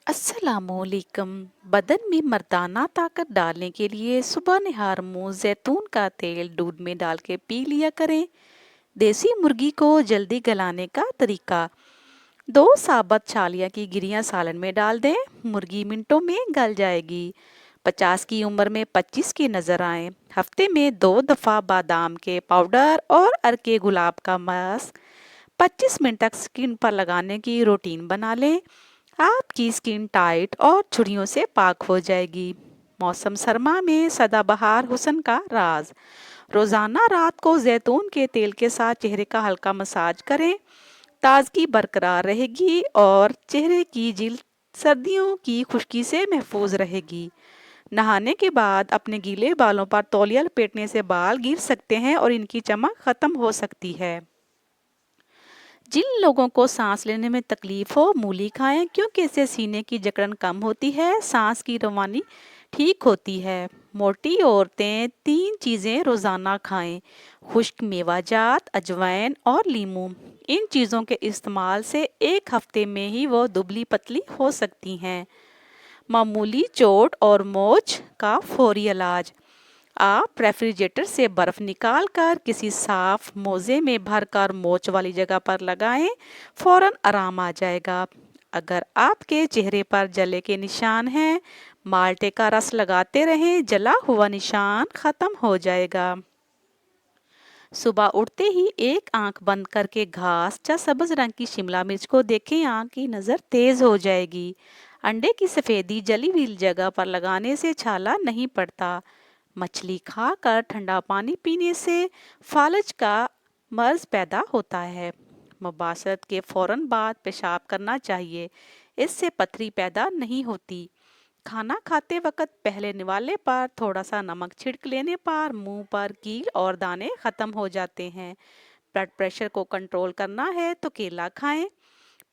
अस्सलामुअलैकुम। बदन में मर्दाना ताकत डालने के लिए सुबह निहार मुंह जैतून का तेल दूध में डाल के पी लिया करें। देसी मुर्गी को जल्दी गलाने का तरीका: 2 साबुत छालिया की गिरियां सालन में डाल दें। मुर्गी मिनटों में गल जाएगी। 50 की उम्र में 25 की नजर आए। हफ्ते में 2 दफा बादाम के पाउडर और अरके गुलाब का मास्क 25 मिनट तक स्किन पर लगाने की रूटीन बना लें। आपकी स्किन टाइट और झुर्रियों से पाक हो जाएगी। मौसम सरमा में सदाबहार हुस्न का राज: रोजाना रात को जैतून के तेल के साथ चेहरे का हल्का मसाज करें। ताजगी बरकरार रहेगी और चेहरे की जिल्द सर्दियों की खुश्की से महफूज रहेगी। नहाने के बाद अपने गीले बालों पर तौलिया लपेटने से बाल गिर सकते हैं और इनकी चमक खत्म हो सकती है। जिन लोगों को सांस लेने में तकलीफ हो, मूली खाएं क्योंकि इससे सीने की जकड़न कम होती है, सांस की रवानी ठीक होती है। मोटी औरतें 3 चीज़ें रोज़ाना खाएं: खुश्क मेवाजात, अजवाइन और लीमू। इन चीज़ों के इस्तेमाल से एक हफ्ते में ही वो दुबली पतली हो सकती हैं। मामूली चोट और मोच का फौरी इलाज: आप रेफ्रिजरेटर से बर्फ निकाल कर किसी साफ मोजे में भरकर मोच वाली जगह पर लगाएं, फौरन आराम आ जाएगा। अगर आपके चेहरे पर जले के निशान हैं, माल्टे का रस लगाते रहें, जला हुआ निशान खत्म हो जाएगा। सुबह उठते ही एक आंख बंद करके घास या सब्ज रंग की शिमला मिर्च को देखें, आंख की नज़र तेज हो जाएगी। अंडे की सफ़ेदी जली हुई जगह पर लगाने से छाला नहीं पड़ता। मछली खाकर ठंडा पानी पीने से फालज का मर्ज पैदा होता है। मुबाशरत के फौरन बाद पेशाब करना चाहिए, इससे पथरी पैदा नहीं होती। खाना खाते वक्त पहले निवाले पर थोड़ा सा नमक छिड़क लेने पर मुंह पर कील और दाने खत्म हो जाते हैं। ब्लड प्रेशर को कंट्रोल करना है तो केला खाएं।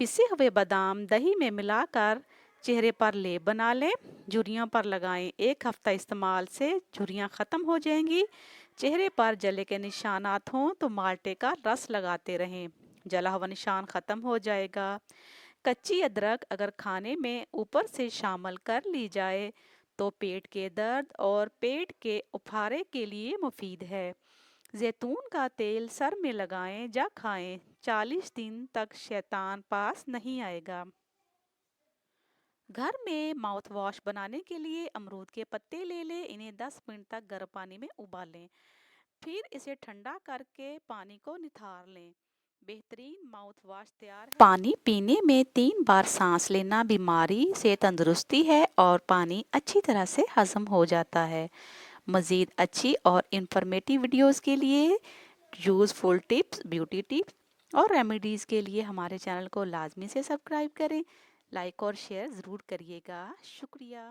पिसे हुए बादाम दही में मिलाकर चेहरे पर लेप बना लें, झुर्रियों पर लगाएं। एक हफ्ता इस्तेमाल से झुर्रियां खत्म हो जाएंगी। चेहरे पर जले के निशानात हों तो माल्टे का रस लगाते रहें, जला हुआ निशान खत्म हो जाएगा। कच्ची अदरक अगर खाने में ऊपर से शामिल कर ली जाए तो पेट के दर्द और पेट के उफारे के लिए मुफीद है। जैतून का तेल सर में लगाएं या खाएं, 40 दिन तक शैतान पास नहीं आएगा। घर में माउथ वॉश बनाने के लिए अमरूद के पत्ते ले लें, इन्हें 10 मिनट तक गर्म पानी में उबालें, फिर इसे ठंडा करके पानी को निथार लें। बेहतरीन माउथ वॉश तैयार है। पानी पीने में 3 बार सांस लेना बीमारी से तंदुरुस्ती है और पानी अच्छी तरह से हजम हो जाता है। मज़ीद अच्छी और इंफॉर्मेटिव वीडियोस के लिए, यूज़फुल टिप्स, ब्यूटी टिप्स और रेमेडीज़ के लिए हमारे चैनल को लाजमी से सब्सक्राइब करें। लाइक और शेयर ज़रूर करिएगा। शुक्रिया।